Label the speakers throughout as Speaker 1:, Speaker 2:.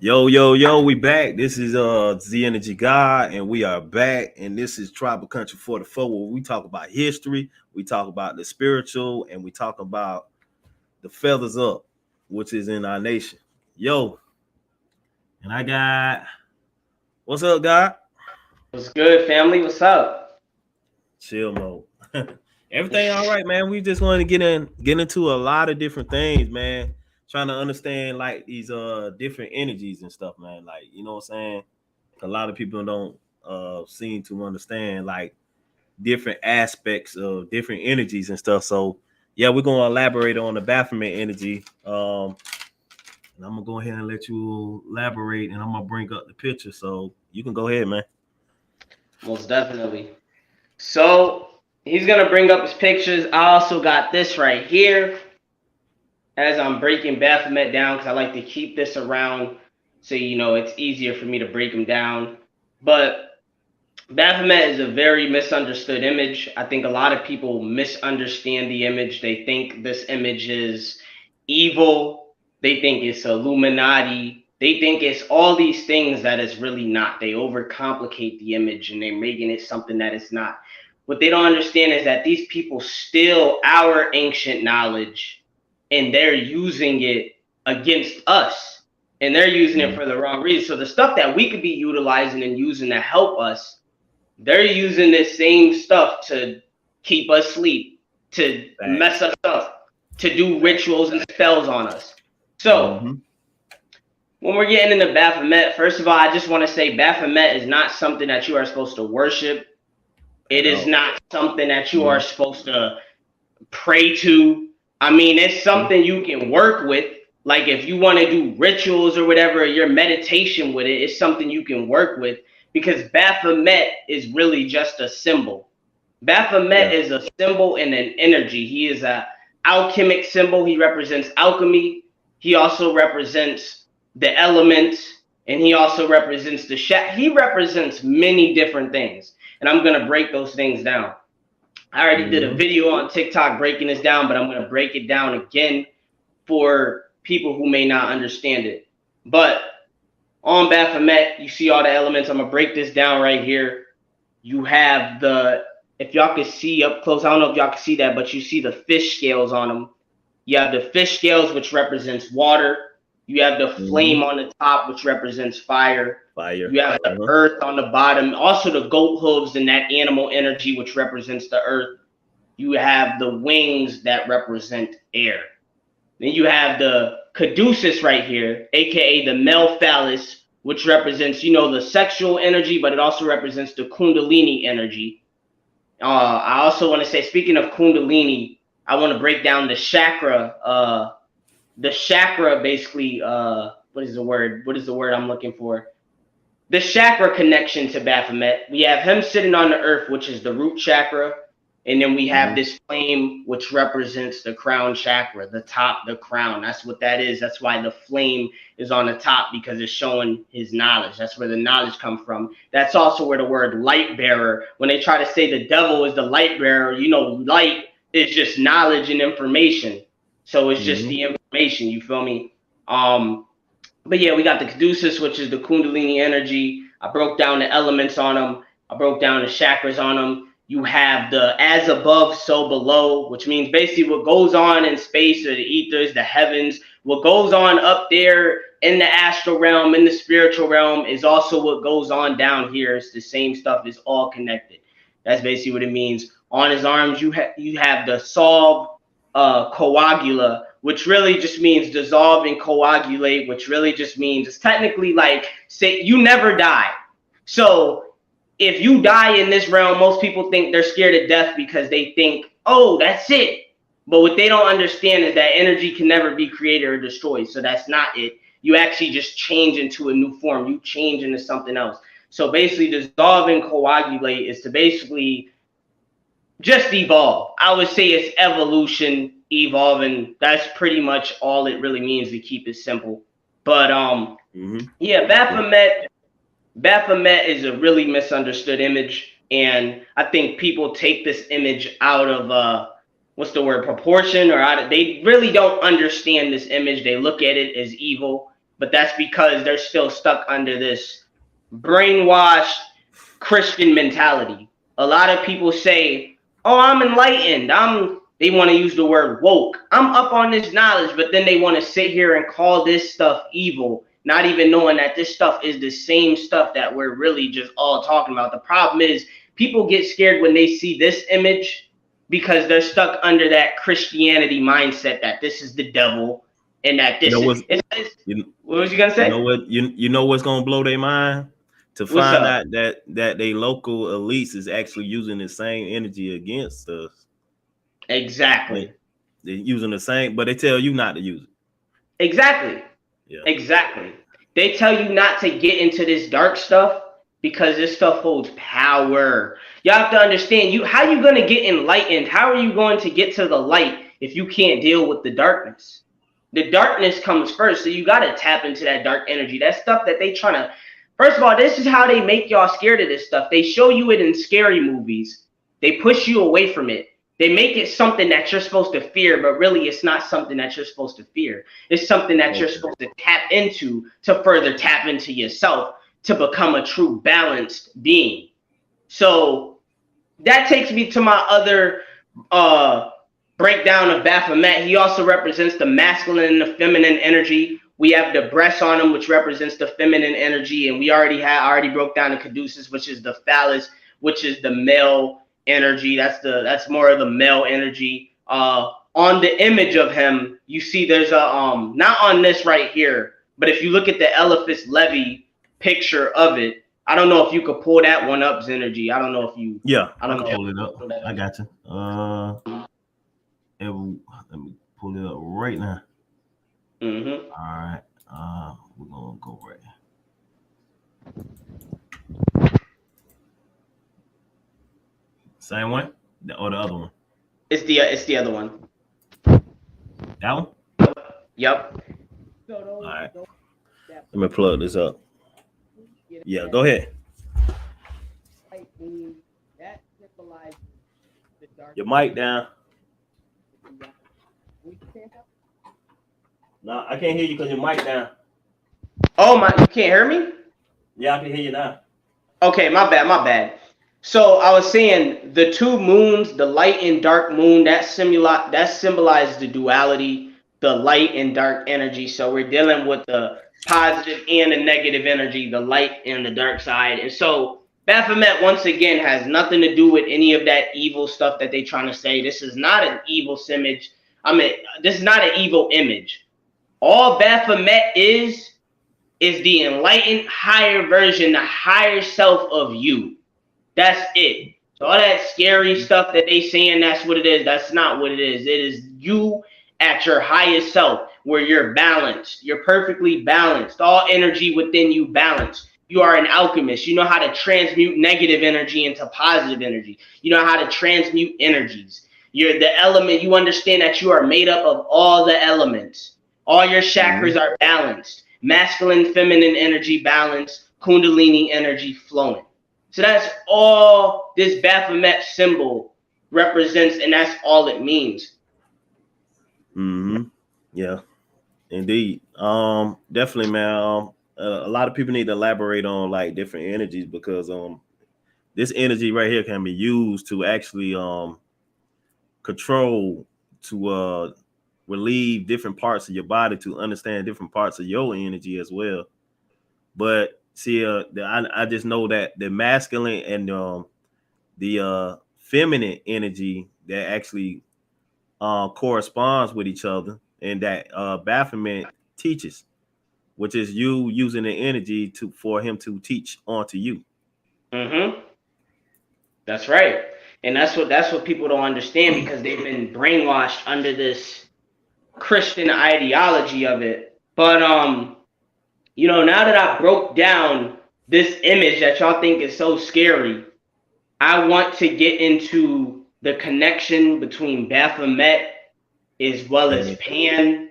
Speaker 1: Yo, we back. This is the Energy God, and we are back. And this is Tribal Country 44, where we talk about history, we talk about the spiritual, and we talk about the feathers up, which is in our nation. Yo, and I got what's up, God?
Speaker 2: What's good, family? What's up?
Speaker 1: Chill mode. Everything all right, man. We just wanted to get into a lot of different things, man. Trying to understand like these different energies and stuff, man. Like, you know what I'm saying? A lot of people don't seem to understand like different aspects of different energies and stuff. So yeah, we're gonna elaborate on the Baphomet energy. And I'm gonna go ahead and let you elaborate, and I'm gonna bring up the picture so you can go ahead, man.
Speaker 2: Most definitely. So he's gonna bring up his pictures. I also got this right here as I'm breaking Baphomet down because I like to keep this around so it's easier for me to break them down. But Baphomet is a very misunderstood image. I think a lot of people misunderstand the image. They think this image is evil. They think it's Illuminati. They think it's all these things that it's really not. They overcomplicate the image and they're making it something that it's not. What they don't understand is that these people steal our ancient knowledge and they're using it against us. And they're using it for the wrong reason. So the stuff that we could be utilizing and using to help us, they're using this same stuff to keep us asleep, to mess us up, to do rituals and spells on us. So, when we're getting into Baphomet, first of all, I just want to say Baphomet is not something that you are supposed to worship. It is not something that you are supposed to pray to. I mean, it's something you can work with. Like if you want to do rituals or whatever, your meditation with it is something you can work with because Baphomet is really just a symbol. Baphomet is a symbol and an energy. He is a alchemic symbol. He represents alchemy. He also represents the elements, and he also represents the he represents many different things. And I'm going to break those things down. I already did a video on TikTok breaking this down, but I'm going to break it down again for people who may not understand it. But on Baphomet, you see all the elements. I'm going to break this down right here. You have if y'all can see up close, I don't know if y'all can see that, but you see the fish scales on them. You have the fish scales, which represents water. You have the flame on the top, which represents fire. You have the earth on the bottom. Also the goat hooves and that animal energy, which represents the earth. You have the wings that represent air. Then you have the caduceus right here, aka the male phallus, which represents, the sexual energy, but it also represents the kundalini energy. I also want to say, speaking of kundalini, I want to break down the chakra. The chakra, basically, what is the word? What is the word I'm looking for? The chakra connection to Baphomet. We have him sitting on the earth, which is the root chakra. And then we have this flame, which represents the crown chakra, the top, the crown. That's what that is. That's why the flame is on the top, because it's showing his knowledge. That's where the knowledge comes from. That's also where the word light bearer, when they try to say the devil is the light bearer, light is just knowledge and information. So it's just the information, you feel me? But yeah, we got the caduceus, which is the kundalini energy. I broke down the elements on them. I broke down the chakras on them. You have the as above, so below, which means basically what goes on in space or the ethers, the heavens, what goes on up there in the astral realm, in the spiritual realm, is also what goes on down here. It's the same stuff. It's all connected. That's basically what it means. On his arms, you have the solve coagula, which really just means dissolve and coagulate, which really just means it's technically like, say, you never die. So if you die in this realm, most people think they're scared of death because they think, oh, that's it. But what they don't understand is that energy can never be created or destroyed. So that's not it. You actually just change into a new form. You change into something else. So basically, dissolve and coagulate is to basically just evolve. I would say it's evolution, evolving. That's pretty much all it really means, to keep it simple. But yeah, Baphomet is a really misunderstood image, and I think people take this image out of what's the word, proportion, or they really don't understand this image. They look at it as evil. but that's because they're still stuck under this brainwashed Christian mentality. A lot of people say, "Oh, I'm enlightened. They want to use the word woke. I'm up on this knowledge," but then they want to sit here and call this stuff evil, not even knowing that this stuff is the same stuff that we're really just all talking about. The problem is people get scared when they see this image because they're stuck under that Christianity mindset that this is the devil and that this what was you gonna say?
Speaker 1: You know what's gonna blow their mind? To
Speaker 2: What's
Speaker 1: find
Speaker 2: up?
Speaker 1: out that they local elites is actually using the same energy against us.
Speaker 2: Exactly.
Speaker 1: They're using the same, but they tell you not to use it.
Speaker 2: Exactly.
Speaker 1: Yeah.
Speaker 2: Exactly. They tell you not to get into this dark stuff because this stuff holds power. You have to understand how you going to get enlightened? How are you going to get to the light if you can't deal with the darkness? The darkness comes first, so you got to tap into that dark energy. That stuff that they trying to. First of all, this is how they make y'all scared of this stuff. They show you it in scary movies. They push you away from it. They make it something that you're supposed to fear, but really it's not something that you're supposed to fear. It's something that you're supposed to tap into to further tap into yourself to become a true balanced being. So that takes me to my other breakdown of Baphomet. He also represents the masculine and the feminine energy. We have the breast on him, which represents the feminine energy, and we already broke down the caduceus, which is the phallus, which is the male energy. That's more of the male energy. On the image of him, you see there's a not on this right here, but if you look at the Eliphas Levi picture of it, I don't know if you could pull that one up, Zenergy. I don't know if you.
Speaker 1: Yeah,
Speaker 2: I don't know.
Speaker 1: Pull it up. I got you. Let me pull it up right now.
Speaker 2: Mm-hmm.
Speaker 1: All right. We're gonna go right. Same one, or the other one?
Speaker 2: It's the other one.
Speaker 1: That one.
Speaker 2: Yep.
Speaker 1: All right. Let me plug this up. Yeah, go ahead. Your mic down. No, I can't hear you because your mic down.
Speaker 2: Oh my! You can't hear me?
Speaker 1: Yeah, I can hear you now.
Speaker 2: Okay, my bad. So I was saying the two moons, the light and dark moon, that symbolize the duality, the light and dark energy. So we're dealing with the positive and the negative energy, the light and the dark side. And so Baphomet once again has nothing to do with any of that evil stuff that they're trying to say. This is not an evil image. This is not an evil image. All Baphomet is the enlightened higher version, the higher self of you. That's it. So all that scary stuff that they saying that's what it is, that's not what it is. It is you at your highest self where you're balanced. You're perfectly balanced. All energy within you balanced. You are an alchemist. You know how to transmute negative energy into positive energy. You know how to transmute energies. You're the element. You understand that you are made up of all the elements. All your chakras are balanced. Masculine, feminine energy balanced. Kundalini energy flowing. So that's all this Baphomet symbol represents, and that's all it means.
Speaker 1: Yeah, indeed. Definitely, man. A lot of people need to elaborate on like different energies because this energy right here can be used to actually control, to relieve different parts of your body, to understand different parts of your energy as well. But see, I just know that the masculine and the feminine energy that actually corresponds with each other, and that Baphomet teaches, which is you using the energy for him to teach onto you.
Speaker 2: That's right, and that's what people don't understand because they've been brainwashed under this Christian ideology of it. But now that I broke down this image that y'all think is so scary, I want to get into the connection between Baphomet as well as Pan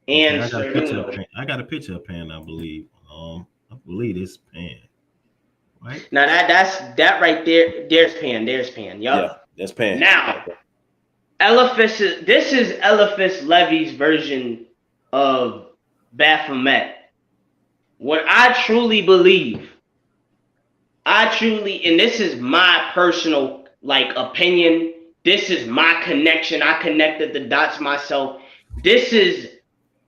Speaker 2: and Serena.
Speaker 1: I got a picture of Pan, I believe. I believe it's Pan. Right?
Speaker 2: Now that right there. There's Pan. Yup.
Speaker 1: Yeah, that's Pan.
Speaker 2: Now, this is Eliphas Levi's version of Baphomet. What I truly believe, and this is my personal like opinion, this is my connection. I connected the dots myself. This is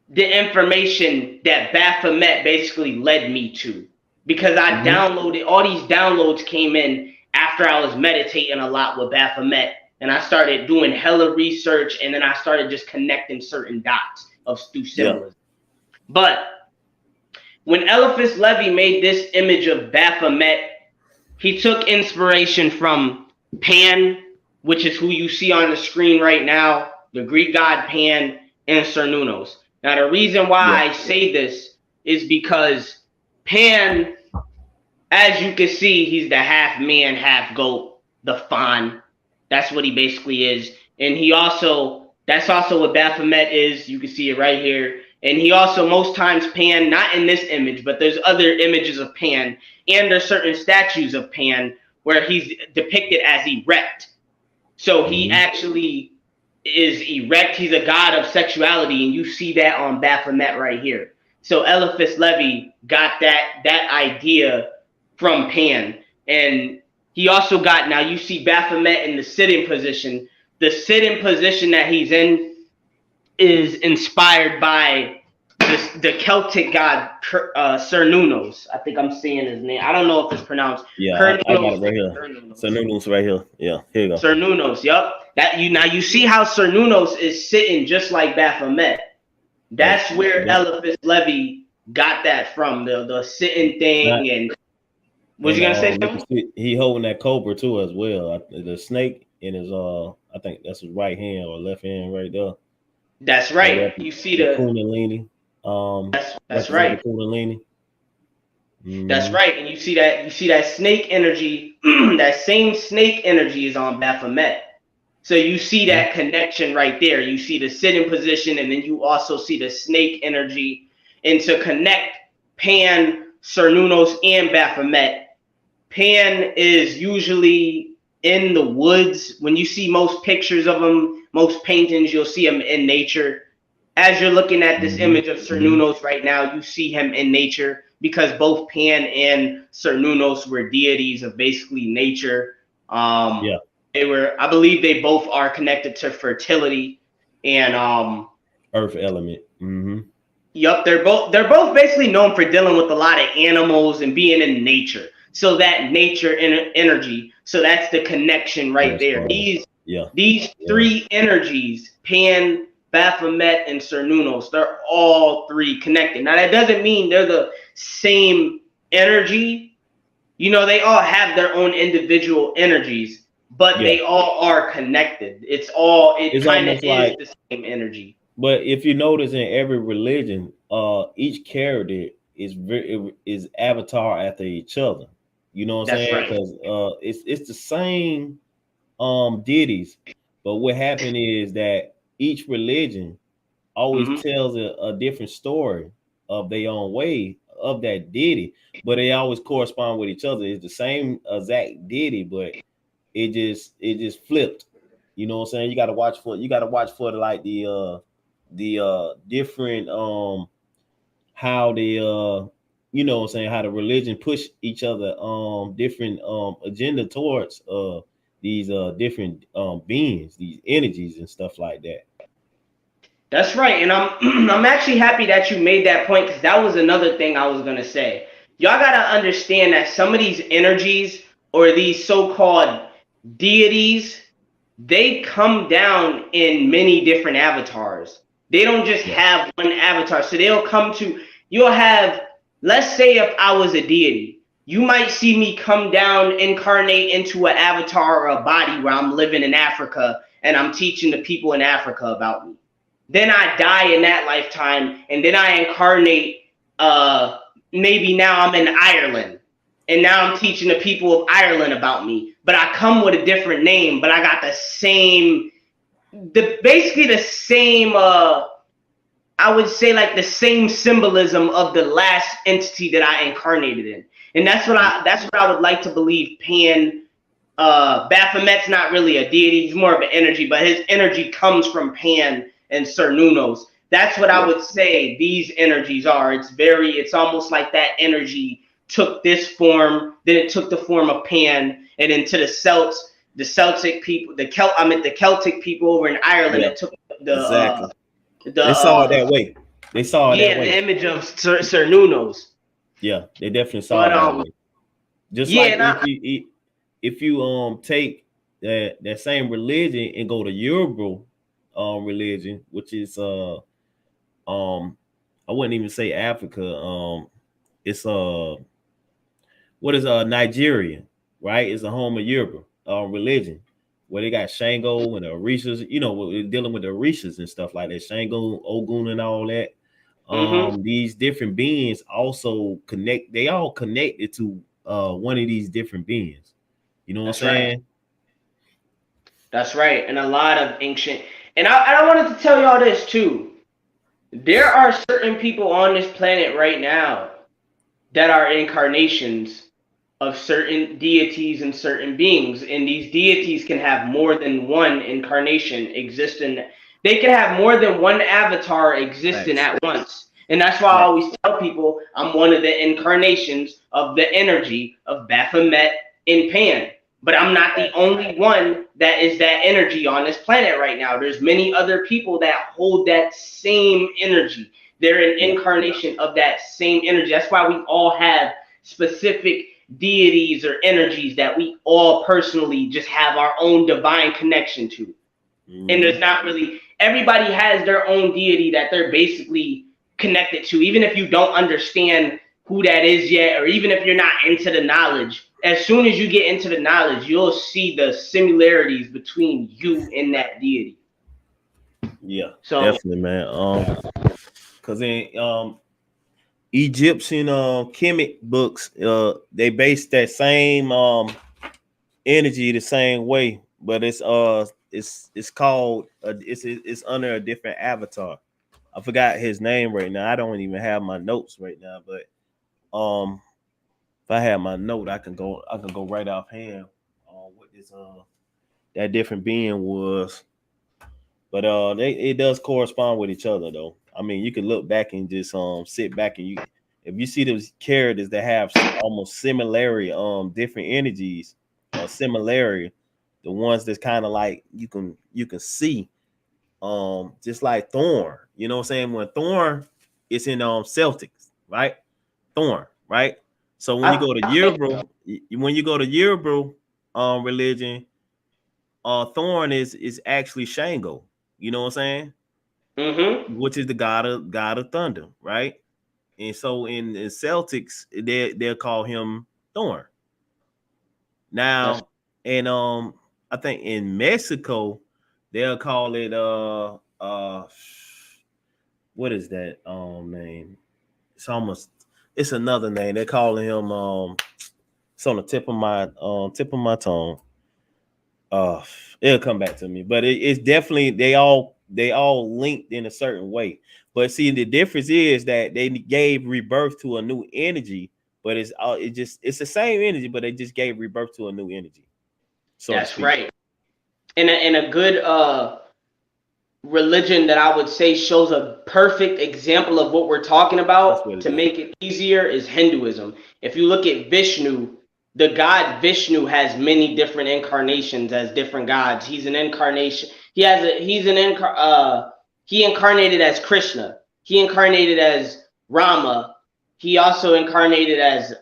Speaker 2: the information that Baphomet basically led me to, because I downloaded, all these downloads came in after I was meditating a lot with Baphomet, and I started doing hella research, and then I started just connecting certain dots through symbolism. But when Eliphas Levi made this image of Baphomet, he took inspiration from Pan, which is who you see on the screen right now, the Greek god Pan, and Cernunnos. Now, the reason why I say this is because Pan, as you can see, he's the half man, half goat, the fawn. That's what he basically is. And he also, that's also what Baphomet is. You can see it right here. And he also, most times, Pan, not in this image, but there's other images of Pan, and there's certain statues of Pan where he's depicted as erect. So he actually is erect. He's a god of sexuality, and you see that on Baphomet right here. So Eliphas Levi got that idea from Pan. And he also got, now you see Baphomet in the sitting position. The sitting position that he's in is inspired by the Celtic god Cernunnos. I think I'm saying his name. I don't know if it's pronounced.
Speaker 1: Yeah, I got it right here. Cernunnos right here. Yeah, here you go.
Speaker 2: Cernunnos, yep. Now you see how Cernunnos is sitting just like Baphomet. That's where Eliphas Levi got that from, the sitting thing. And what you gonna say?
Speaker 1: He holding that cobra too as well. The snake in his I think that's his right hand or left hand right there.
Speaker 2: That's right. You see the
Speaker 1: Kundalini.
Speaker 2: That's right.
Speaker 1: Kundalini.
Speaker 2: That's right. And you see that snake energy. That same snake energy is on Baphomet. So you see that connection right there. You see the sitting position, and then you also see the snake energy. And to connect Pan, Cernunnos, and Baphomet, Pan is usually in the woods. When you see most pictures of him, most paintings, you'll see him in nature. As you're looking at this image of Cernunnos right now, you see him in nature, because both Pan and Cernunnos were deities of basically nature. They were, I believe they both are connected to fertility and
Speaker 1: earth element.
Speaker 2: Yep, they're both basically known for dealing with a lot of animals and being in nature. So that nature energy, so that's the connection right there. These three energies, Pan, Baphomet, and Cernunnos, they're all three connected. Now that doesn't mean they're the same energy. You know, they all have their own individual energies, but they all are connected. It's kind of like the same energy.
Speaker 1: But if you notice, in every religion, each character is avatar after each other. You know what I'm saying? Because it's the same deities, but what happened is that each religion always tells a different story of their own way of that deity, but they always correspond with each other. It's the same exact deity, but it just flipped. You know what I'm saying? You got to watch for like the different how the you know what I'm saying, how the religion push each other different agenda towards these different beings, these energies and stuff like that.
Speaker 2: That's right. And I'm actually happy that you made that point, because that was another thing I was gonna say. Y'all gotta understand that some of these energies, or these so-called deities, they come down in many different avatars. They don't just have one avatar. So you'll have, let's say if I was a deity, you might see me come down, incarnate into an avatar or a body where I'm living in Africa and I'm teaching the people in Africa about me. Then I die in that lifetime, and then I incarnate, maybe now I'm in Ireland, and now I'm teaching the people of Ireland about me. But I come with a different name, but I got basically the same, I would say like the same symbolism of the last entity that I incarnated in. And that's what I would like to believe Pan, Baphomet's not really a deity, he's more of an energy, but his energy comes from Pan and Cernunnos. That's what I would say these energies are. It's almost like that energy took this form, then it took the form of Pan, and then to the Celtic people, the Celtic people over in Ireland, it took
Speaker 1: exactly. They saw it that way. They saw it that way.
Speaker 2: The image of Sir Nuno's.
Speaker 1: Yeah, they definitely saw it that way. Just like if you take that same religion and go to Yoruba religion, which is I wouldn't even say Africa. It's what is Nigeria, right? It's a home of Yoruba religion where they got Shango and the Orishas, you know, we're dealing with the Orishas and stuff like that, Shango, Ogun, and all that. These different beings also connect, they all connected to one of these different beings. You know what I'm saying?
Speaker 2: Right. That's right. And a lot of ancient, and I wanted to tell y'all this too. There are certain people on this planet right now that are incarnations of certain deities and certain beings. And these deities can have more than one incarnation existing. They can have more than one avatar existing at once. And that's why I always tell people I'm one of the incarnations of the energy of Baphomet and Pan. But I'm not the only one that is that energy on this planet right now. There's many other people that hold that same energy. They're an incarnation of that same energy. That's why we all have specific deities or energies that we all personally just have our own divine connection to. And there's not really, everybody has their own deity that they're basically connected to, even if you don't understand who that is yet, or even if you're not into the knowledge. As soon as you get into the knowledge, you'll see the similarities between you and that deity.
Speaker 1: Yeah, so definitely, man. Because in Egyptian chemic books, they base that same energy the same way, but it's called it's under a different avatar. I forgot his name right now. I don't even have my notes right now, but if I had my note, I can go right offhand on what this that different being was. But it does correspond with each other though. I mean, you can look back and just sit back and if you see those characters that have almost similarity, different energies or similarity, the ones that's kind of like you can see, just like Thorn. You know what I'm saying? When Thorn is in Celtics, right? Thorn, right? So when you go to Yoruba religion, Thorn is actually Shango. You know what I'm saying? Which is the god of thunder, right? And so in Celtics, they'll call him Thorn. Now, and I think in Mexico, they'll call it what is that name? It's another name. They're calling him it's on the tip of my tongue. It'll come back to me, but it's definitely they all linked in a certain way. But see, the difference is that they gave rebirth to a new energy, but it's the same energy, but they just gave rebirth to a new energy. So
Speaker 2: that's right. In a good religion that I would say shows a perfect example of what we're talking about to make it easier is Hinduism. If you look at Vishnu, the god Vishnu has many different incarnations as different gods. He's an incarnation. He incarnated as Krishna. He incarnated as Rama. He also incarnated as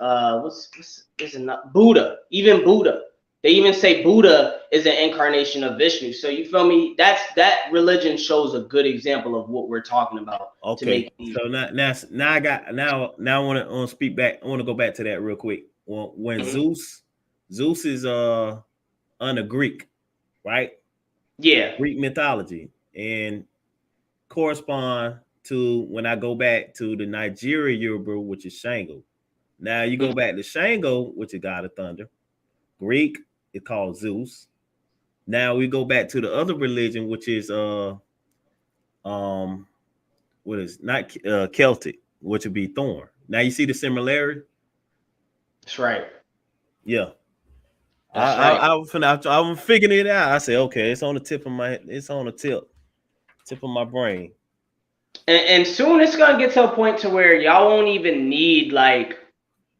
Speaker 2: Buddha. Even Buddha. They even say Buddha is an incarnation of Vishnu. So you feel me? That religion shows a good example of what we're talking about.
Speaker 1: Okay. So now I want to speak back. I want to go back to that real quick. When Zeus is under Greek, right?
Speaker 2: Yeah.
Speaker 1: Greek mythology, and correspond to when I go back to the Nigeria Yoruba, which is Shango. Now you go back to Shango, which is god of thunder. Greek, it's called Zeus. Now we go back to the other religion, which is what is not Celtic, which would be Thorn. Now you see the similarity.
Speaker 2: That's right.
Speaker 1: Yeah. I'm figuring it out. I say, okay, it's on the tip of my brain.
Speaker 2: And soon it's gonna get to a point to where y'all won't even need like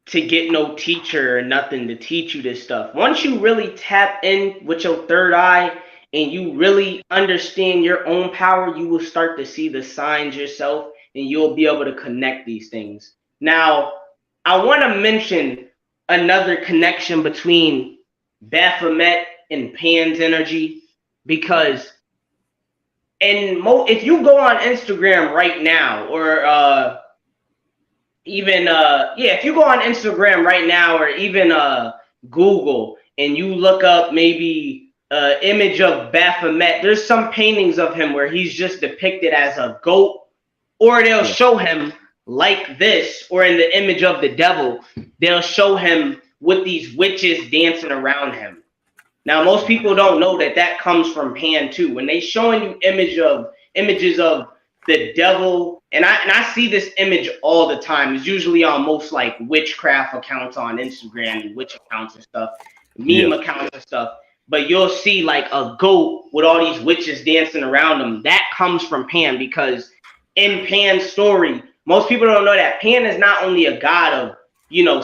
Speaker 2: to get no teacher or nothing to teach you this stuff. Once you really tap in with your third eye and you really understand your own power, you will start to see the signs yourself and you'll be able to connect these things. Now, I want to mention another connection between Baphomet and Pan's energy because if you go on Instagram right now or even if you go on Instagram right now or even Google and you look up maybe image of Baphomet, there's some paintings of him where he's just depicted as a goat, or they'll show him like this, or in the image of the devil, they'll show him with these witches dancing around him. Now, most people don't know that that comes from Pan too. When they showing you images of the devil, and I see this image all the time. It's usually on most like witchcraft accounts on Instagram and witch accounts and stuff, meme accounts and stuff. But you'll see like a goat with all these witches dancing around them. That comes from Pan because in Pan's story, most people don't know that Pan is not only a god of,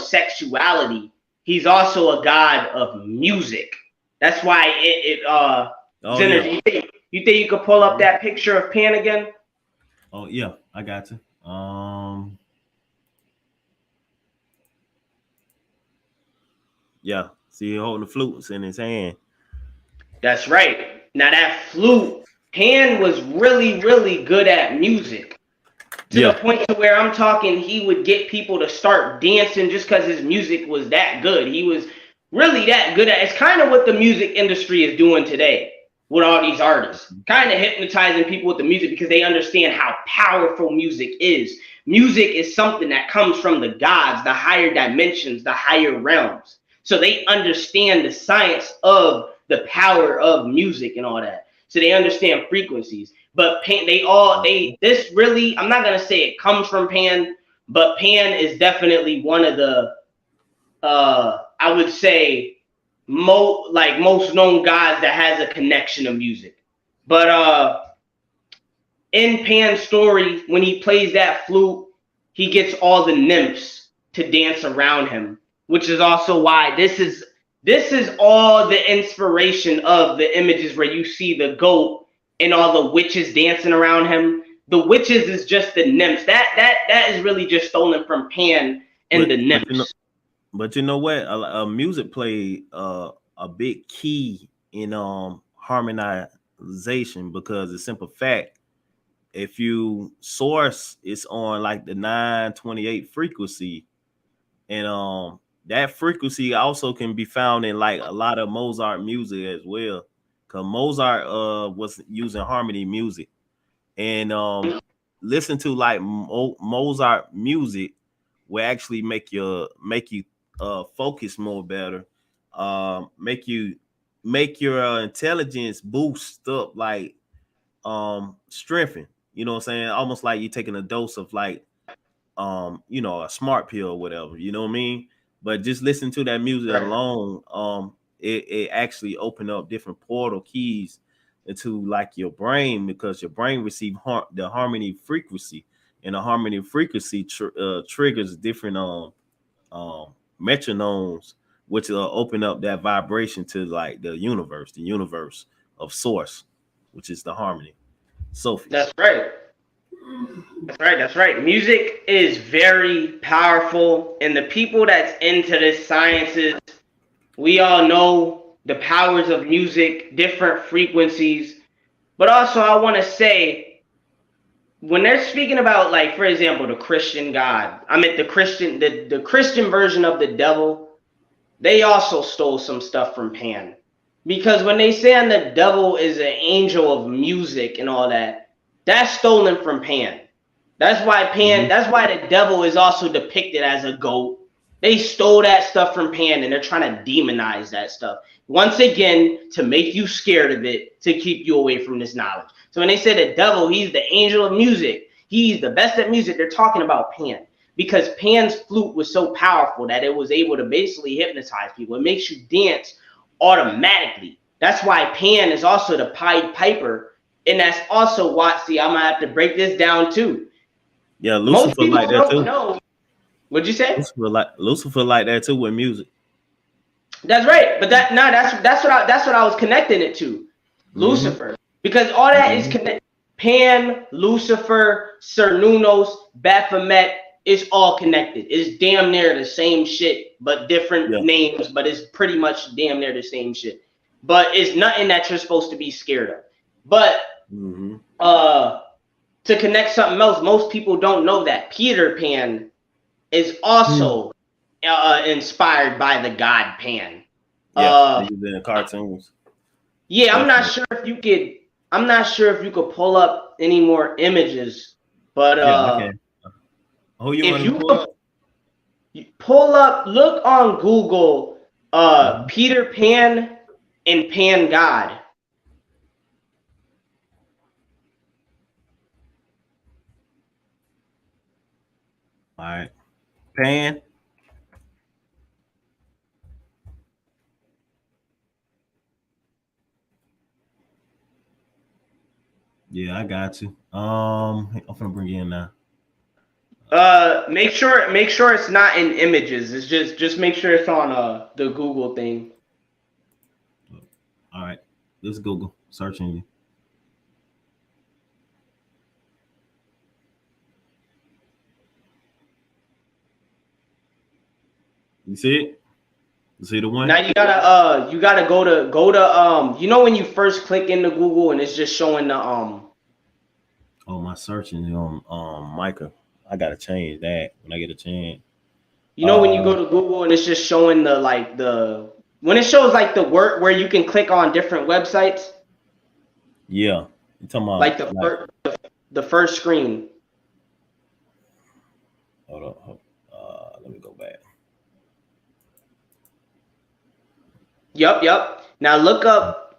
Speaker 2: sexuality. He's also a god of music. That's why Zenner, you think you could pull up that picture of Pan again?
Speaker 1: Oh yeah, I got you. Yeah, see you holding the flutes in his hand.
Speaker 2: That's right. Now that flute, Pan was really, really good at music. To the point to where I'm talking, he would get people to start dancing just because his music was that good. He was really that good at. It's kind of what the music industry is doing today with all these artists, kind of hypnotizing people with the music because they understand how powerful music is. Music is something that comes from the gods, the higher dimensions, the higher realms. So they understand the science of the power of music and all that. So they understand frequencies. But Pan, this really, I'm not gonna say it comes from Pan, but Pan is definitely one of the, I would say, most known gods that has a connection to music. But in Pan's story, when he plays that flute, he gets all the nymphs to dance around him, which is also why this is all the inspiration of the images where you see the goat and all the witches dancing around him. The witches is just the nymphs. That is really just stolen from Pan and the nymphs.
Speaker 1: But you know what? Music played a big key in harmonization because the simple fact, if you source it's on like the 928 frequency, and that frequency also can be found in like a lot of Mozart music as well. Cause Mozart was using harmony music, and listen to like Mozart music will actually make you focus more better, make your intelligence boost up, like strengthen. You know what I'm saying? Almost like you're taking a dose of like a smart pill or whatever. You know what I mean? But just listen to that music alone, it actually opened up different portal keys into like your brain, because your brain receives the harmony frequency, and the harmony frequency triggers different metronomes, which will open up that vibration to like the universe of source, which is the harmony. Sophie.
Speaker 2: That's right. That's right. Music is very powerful, and the people that's into this sciences, we all know the powers of music, different frequencies. But also, I want to say, when they're speaking about, like, for example, the Christian God, the Christian version of the devil, they also stole some stuff from Pan. Because when they say the devil is an angel of music and all that, that's stolen from Pan. That's why the devil is also depicted as a goat. They stole that stuff from Pan, and they're trying to demonize that stuff. Once again, to make you scared of it, to keep you away from this knowledge. So when they say the devil, he's the angel of music, he's the best at music, they're talking about Pan. Because Pan's flute was so powerful that it was able to basically hypnotize people. It makes you dance automatically. That's why Pan is also the Pied Piper And that's also why, see, I'm gonna have to break this down too.
Speaker 1: Yeah,
Speaker 2: Most
Speaker 1: Lucifer
Speaker 2: people
Speaker 1: like that
Speaker 2: don't
Speaker 1: too.
Speaker 2: know. What'd you say?
Speaker 1: Lucifer like that too with music.
Speaker 2: That's right. But that's what I was connecting it to. Lucifer. Because all that is connected. Pan, Lucifer, Cernunnos, Baphomet is all connected. It's damn near the same shit, but different names, but it's pretty much damn near the same shit. But it's nothing that you're supposed to be scared of. But to connect something else, most people don't know that Peter Pan is also inspired by the god Pan.
Speaker 1: They use it in cartoons.
Speaker 2: Yeah, I'm not sure if you could. I'm not sure if you could pull up any more images, but
Speaker 1: I can. Who you want to pull up?
Speaker 2: Pull up, look on Google, Peter Pan and Pan God.
Speaker 1: All right, Pan. Yeah, I got you. I'm gonna bring you in now.
Speaker 2: Make sure it's not in images. It's just make sure it's on the Google thing.
Speaker 1: All right, let's Google searching you. You see it? You see the one?
Speaker 2: Now you gotta go to you know when you first click into Google and it's just showing the
Speaker 1: Oh, my searching on Micah. I gotta change that when I get a chance.
Speaker 2: you know when you go to Google and it's just showing the when it shows like the word where you can click on different websites.
Speaker 1: Yeah, you talking about
Speaker 2: Like the first screen.
Speaker 1: Hold on. Let me go back.
Speaker 2: Yep. Now look up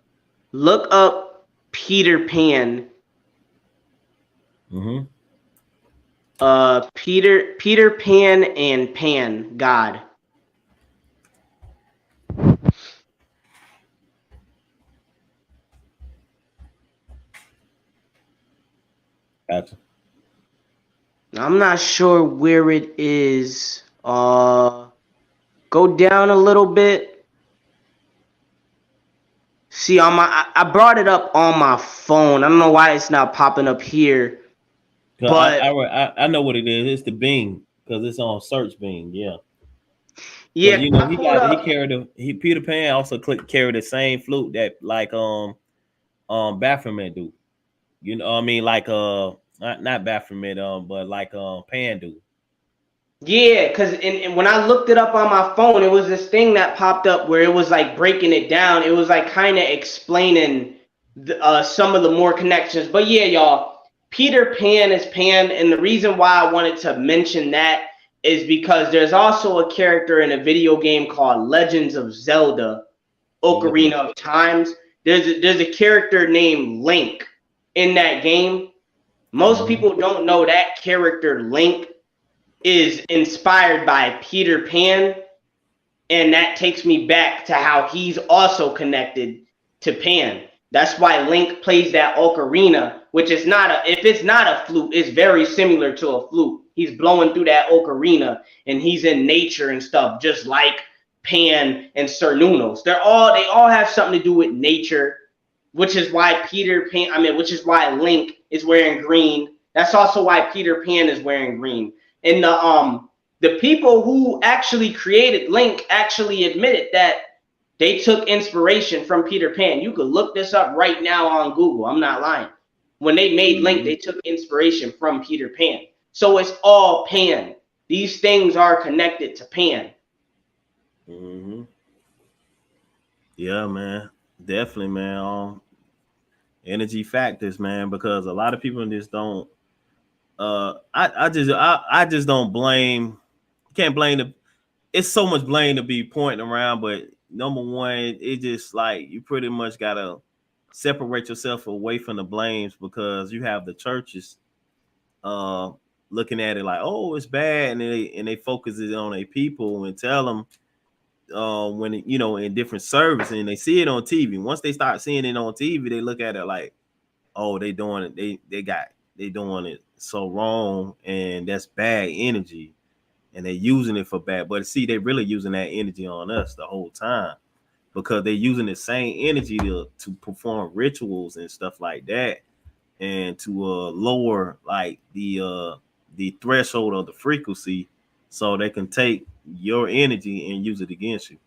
Speaker 2: Peter Pan. Peter Pan and Pan God.
Speaker 1: Gotcha.
Speaker 2: I'm not sure where it is. Go down a little bit. See, I brought it up on my phone. I don't know why it's not popping up here. But
Speaker 1: I know what it is. It's the Bing because it's on search Bing. Yeah.
Speaker 2: Yeah,
Speaker 1: You know he carried Peter Pan also carried the same flute that like Baphomet do. You know I mean like not Baphomet but like Pan do.
Speaker 2: Yeah, because and when I looked it up on my phone, it was this thing that popped up where it was like breaking it down. It was like kind of explaining some of the more connections. But yeah, y'all, Peter Pan is Pan. And the reason why I wanted to mention that is because there's also a character in a video game called Legends of Zelda, Ocarina of Times. There's a character named Link in that game. Most people don't know that character Link is inspired by Peter Pan, and that takes me back to how he's also connected to Pan. That's why Link plays that ocarina, which is if it's not a flute, it's very similar to a flute. He's blowing through that ocarina and he's in nature and stuff, just like Pan and Cernunnos. They all have something to do with nature, which is why which is why Link is wearing green. That's also why Peter Pan is wearing green. And the people who actually created Link actually admitted that they took inspiration from Peter Pan. You could look this up right now on Google. I'm not lying. When they made Link, they took inspiration from Peter Pan. So it's all Pan. These things are connected to Pan.
Speaker 1: Yeah, man. Definitely, man. Energy factors, man, because a lot of people just don't I just don't blame. Can't blame the. It's so much blame to be pointing around, but number one, it just like you pretty much gotta separate yourself away from the blames because you have the churches looking at it like, oh, it's bad, and they focus it on a people and tell them when in different services and they see it on TV. Once they start seeing it on TV, they look at it like, oh, they doing it, they doing it so wrong, and that's bad energy, and they're using it for bad. But see, they really using that energy on us the whole time, because they're using the same energy to perform rituals and stuff like that, and to lower like the threshold of the frequency, so they can take your energy and use it against you.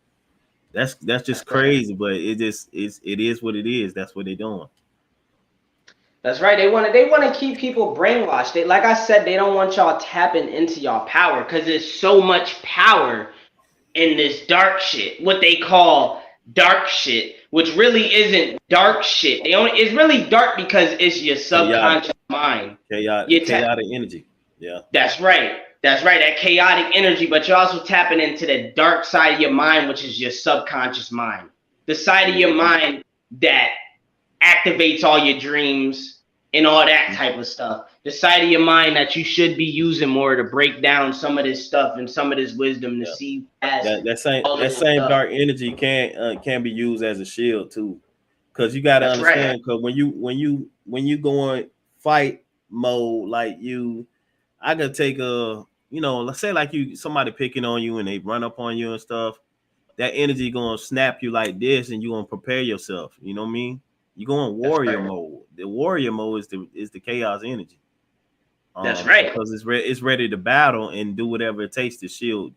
Speaker 1: That's just crazy, but it is what it is. That's what they're doing.
Speaker 2: That's right. They want to keep people brainwashed. They, like I said, they don't want y'all tapping into y'all power because there's so much power in this dark shit. What they call dark shit, which really isn't dark shit. It's really dark because it's your subconscious mind.
Speaker 1: Chaotic energy. Yeah.
Speaker 2: That's right. That's right. That chaotic energy, but you're also tapping into the dark side of your mind, which is your subconscious mind. The side of your mind that activates all your dreams and all that type of stuff. The side of your mind that you should be using more to break down some of this stuff and some of this wisdom to see past
Speaker 1: that same dark energy can be used as a shield too, because you got to understand. Because when you go in fight mode, like I could take let's say like somebody picking on you and they run up on you and stuff. That energy gonna snap you like this, and you gonna prepare yourself. You know what I mean? You go in warrior mode. The warrior mode is the chaos energy.
Speaker 2: That's right.
Speaker 1: Because it's ready to battle and do whatever it takes to shield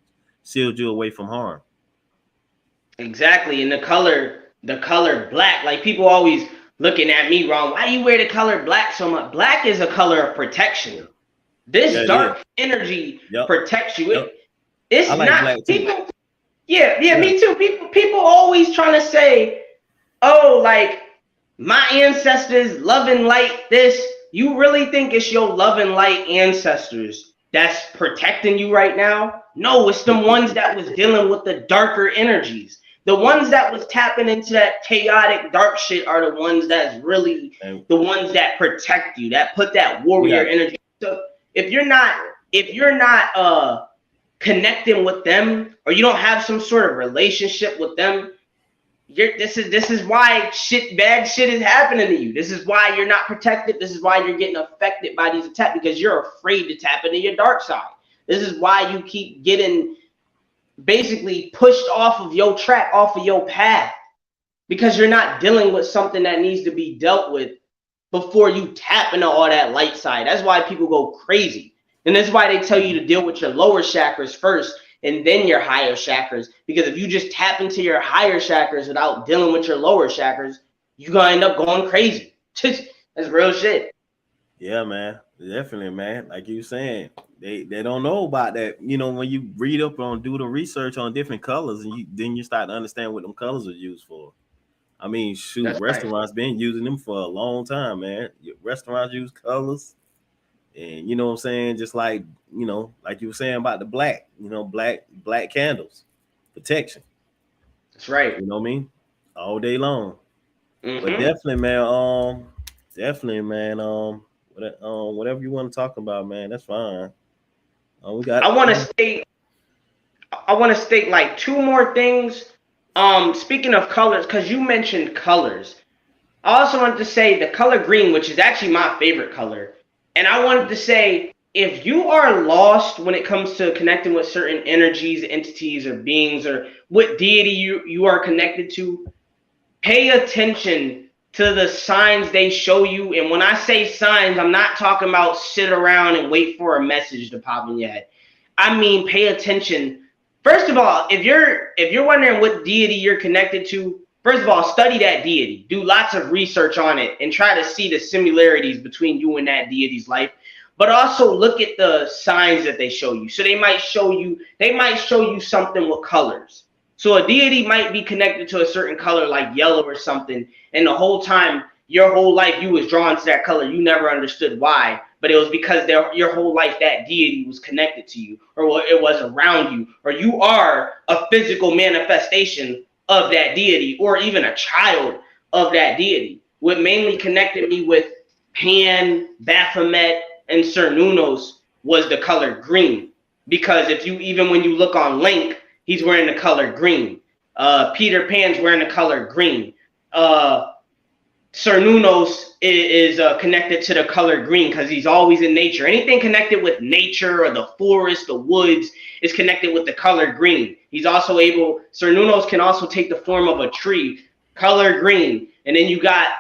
Speaker 1: you away from harm.
Speaker 2: Exactly. And the color black, like people always looking at me wrong. Why do you wear the color black so much? Black is a color of protection. This dark energy protects you. It's like not people. Yeah, me too. People always trying to say, oh, like my ancestors love and light this. You really think it's your love and light ancestors that's protecting you right now? No, it's the ones that was dealing with the darker energies. The ones that was tapping into that chaotic dark shit are the ones that's really the ones that protect you, that put that warrior energy. So if you're not connecting with them, or you don't have some sort of relationship with them, this is why bad shit is happening to you. This is why you're not protected. This is why you're getting affected by these attacks, because you're afraid to tap into your dark side. This is why you keep getting basically pushed off of your track, off of your path, because you're not dealing with something that needs to be dealt with before you tap into all that light side. That's why people go crazy. And that's why they tell you to deal with your lower chakras first and then your higher chakras. Because if you just tap into your higher chakras without dealing with your lower chakras, you're going to end up going crazy. That's real shit.
Speaker 1: Yeah, man. Definitely, man. Like you saying, they don't know about that. You know, when you read up on, do the research on different colors, and then you start to understand what them colors are used for. I mean, shoot, that's restaurants been using them for a long time, man. Restaurants use colors. And you know what I'm saying? Just like, like you were saying about the black, black candles, protection.
Speaker 2: That's right.
Speaker 1: You know what I mean? All day long. Mm-hmm. But definitely, man, whatever you want to talk about, man, that's fine. I
Speaker 2: want to state like two more things. Speaking of colors, because you mentioned colors, I also wanted to say the color green, which is actually my favorite color. And I wanted to say, if you are lost when it comes to connecting with certain energies, entities, or beings, or what deity you are connected to, pay attention to the signs they show you. And when I say signs, I'm not talking about sit around and wait for a message to pop in your head. I mean, pay attention. First of all, if you're wondering what deity you're connected to, first of all, study that deity. Do lots of research on it and try to see the similarities between you and that deity's life. But also look at the signs that they show you. So they might show you something with colors. So a deity might be connected to a certain color like yellow or something, and the whole time, your whole life, you was drawn to that color. You never understood why, but it was because your whole life that deity was connected to you, or it was around you, or you are a physical manifestation of that deity, or even a child of that deity. What mainly connected me with Pan, Baphomet, and Cernunnos was the color green. Because even when you look on Link, he's wearing the color green. Peter Pan's wearing the color green. Cernunnos is connected to the color green because he's always in nature. Anything connected with nature or the forest, the woods, is connected with the color green. He's also able, Cernunnos can also take the form of a tree, color green. And then you got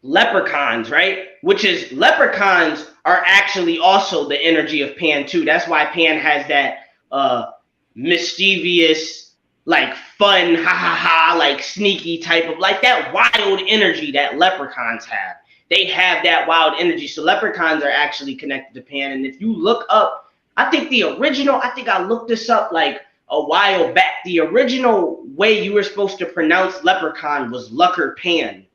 Speaker 2: leprechauns, right? Which is, leprechauns are actually also the energy of Pan too. That's why Pan has that mischievous, like fun, ha ha ha, like sneaky type of, like that wild energy that leprechauns have. They have that wild energy. So leprechauns are actually connected to Pan. And if you look up, I think I looked this up like a while back. The original way you were supposed to pronounce leprechaun was Lucker Pan.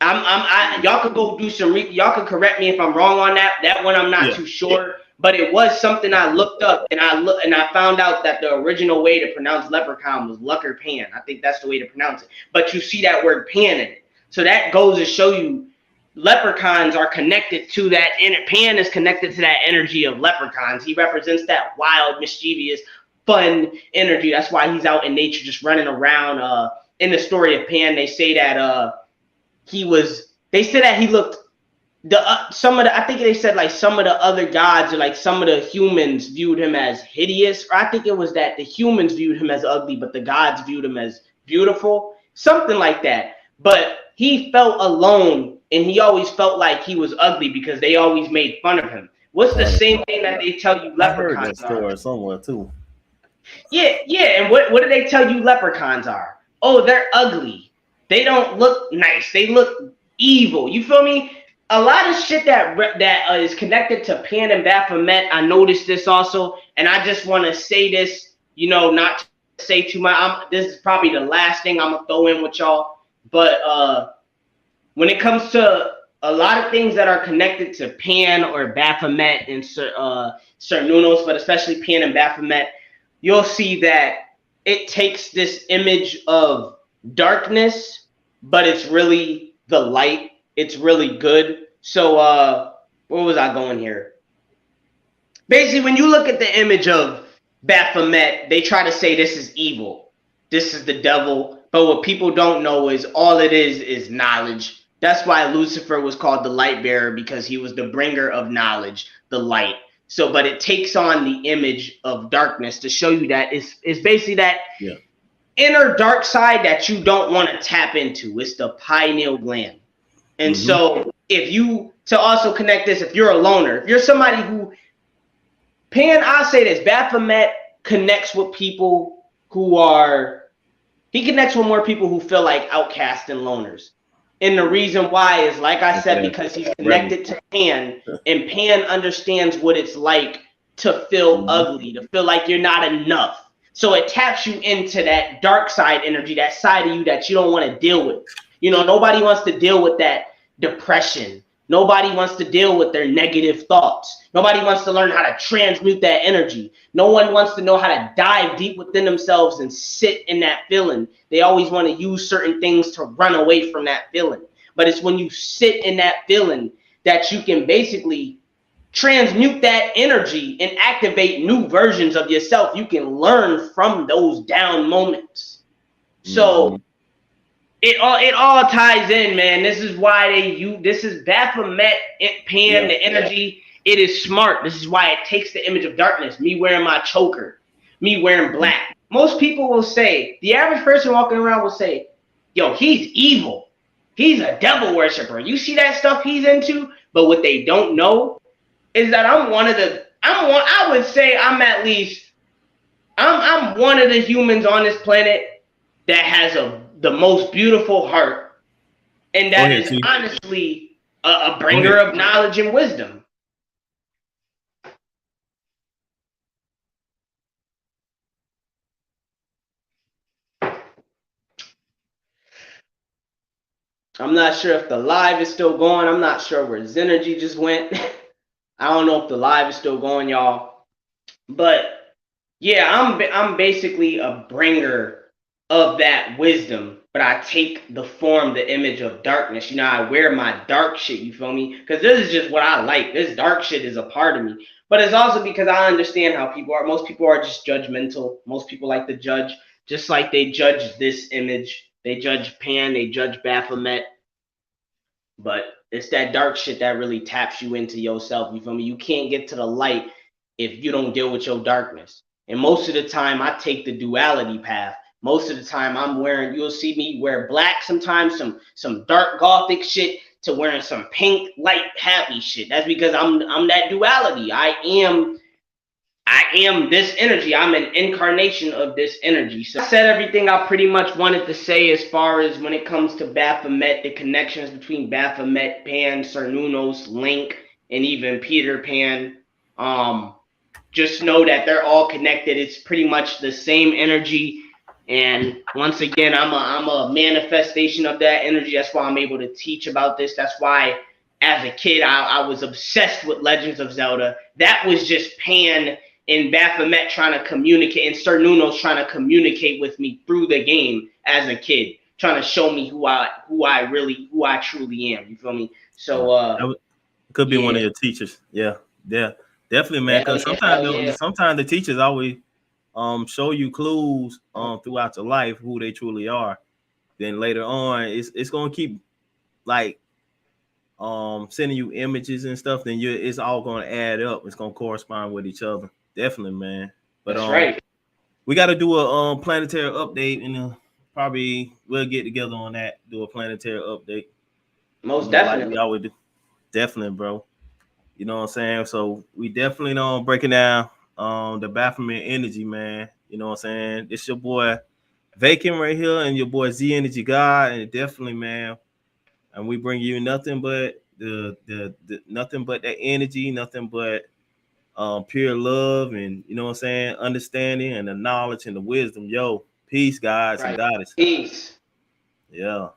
Speaker 2: Y'all could go do some, y'all could correct me if I'm wrong on that. That one I'm not too sure. But it was something I looked up, and I found out that the original way to pronounce leprechaun was Lucker Pan. I think that's the way to pronounce it. But you see that word pan in it. So that goes to show you leprechauns are connected to that. Pan is connected to that energy of leprechauns. He represents that wild, mischievous, fun energy. That's why he's out in nature just running around. In the story of Pan, they say that he looked, I think they said like some of the other gods or like some of the humans viewed him as hideous, or I think it was that the humans viewed him as ugly, but the gods viewed him as beautiful, something like that. But he felt alone, and he always felt like he was ugly because they always made fun of him. What's the same thing that they tell you leprechauns are? I heard that story
Speaker 1: somewhere too.
Speaker 2: Yeah, and what do they tell you leprechauns are? Oh, they're ugly. They don't look nice. They look evil. You feel me? A lot of shit that is connected to Pan and Baphomet. I noticed this also, and I just want to say this, not to say too much. This is probably the last thing I'm gonna throw in with y'all. But when it comes to a lot of things that are connected to Pan or Baphomet and Cernunnos, but especially Pan and Baphomet, you'll see that it takes this image of darkness, but it's really the light. It's really good. So where was I going here? Basically, when you look at the image of Baphomet, they try to say this is evil. This is the devil. But what people don't know is all it is knowledge. That's why Lucifer was called the light bearer, because he was the bringer of knowledge, the light. So, but it takes on the image of darkness to show you that it's basically that inner dark side that you don't want to tap into. It's the pineal gland. And so to also connect this, if you're a loner, if you're somebody who, I'll say this, Baphomet connects with people he connects with more people who feel like outcasts and loners. And the reason why is, like I said, because he's connected to Pan, and Pan understands what it's like to feel ugly, to feel like you're not enough. So it taps you into that dark side energy, that side of you that you don't want to deal with. Nobody wants to deal with that depression. Nobody wants to deal with their negative thoughts. Nobody wants to learn how to transmute that energy. No one wants to know how to dive deep within themselves and sit in that feeling. They always want to use certain things to run away from that feeling. But it's when you sit in that feeling that you can basically transmute that energy and activate new versions of yourself. You can learn from those down moments. So it all ties in, man. This is why this is Baphomet, Pan, the energy. It is smart. This is why it takes the image of darkness. Me wearing my choker, me wearing black. Most people will say, the average person walking around will say, yo, he's evil. He's a devil worshiper. You see that stuff he's into? But what they don't know is that I'm one of the humans on this planet that has the most beautiful heart, and that is honestly a bringer of knowledge and wisdom. I'm not sure if the live is still going. I'm not sure where Zenergy just went. I don't know if the live is still going, y'all. But yeah, I'm basically a bringer of that wisdom, but I take the image of darkness. I wear my dark shit, you feel me? Because this is just what I like. This dark shit is a part of me. But it's also because I understand how people are. Most people are just judgmental. Most people like to judge, just like they judge this image. They judge Pan, they judge Baphomet, but it's that dark shit that really taps you into yourself. You feel me? You can't get to the light if you don't deal with your darkness. And most of the time, I take the duality path. Most of the time, I'm wearing. You'll see me wear black sometimes, some dark gothic shit, to wearing some pink, light, happy shit. That's because I'm that duality. I am this energy. I'm an incarnation of this energy. So I said everything I pretty much wanted to say as far as when it comes to Baphomet, the connections between Baphomet, Pan, Cernunnos, Link, and even Peter Pan. Just know that they're all connected. It's pretty much the same energy. And once again, I'm a manifestation of that energy. That's why I'm able to teach about this. That's why as a kid I was obsessed with Legends of Zelda. That was just Pan and Baphomet trying to communicate, and Cernunnos trying to communicate with me through the game as a kid, trying to show me who I truly am. You feel me? So
Speaker 1: could be one of your teachers. Yeah, definitely, man. Because sometimes the teachers always show you clues throughout your life who they truly are. Then later on, it's gonna keep like sending you images and stuff. Then it's all gonna add up. It's gonna correspond with each other. Definitely, man. But
Speaker 2: that's right.
Speaker 1: We got to do a planetary update, and probably we'll get together on that. Do a planetary update.
Speaker 2: Most
Speaker 1: Like
Speaker 2: definitely.
Speaker 1: we always do. Definitely, bro. You know what I'm saying? So we definitely know breaking down the Baphomet energy, man. You know what I'm saying? It's your boy Vacant right here, and your boy Z Energy God, and definitely, man. And we bring you nothing but the nothing but that energy, nothing but pure love, and you know what I'm saying, understanding, and the knowledge and the wisdom. Yo, peace, guys and
Speaker 2: Right.
Speaker 1: goddess.
Speaker 2: Peace.
Speaker 1: Yeah.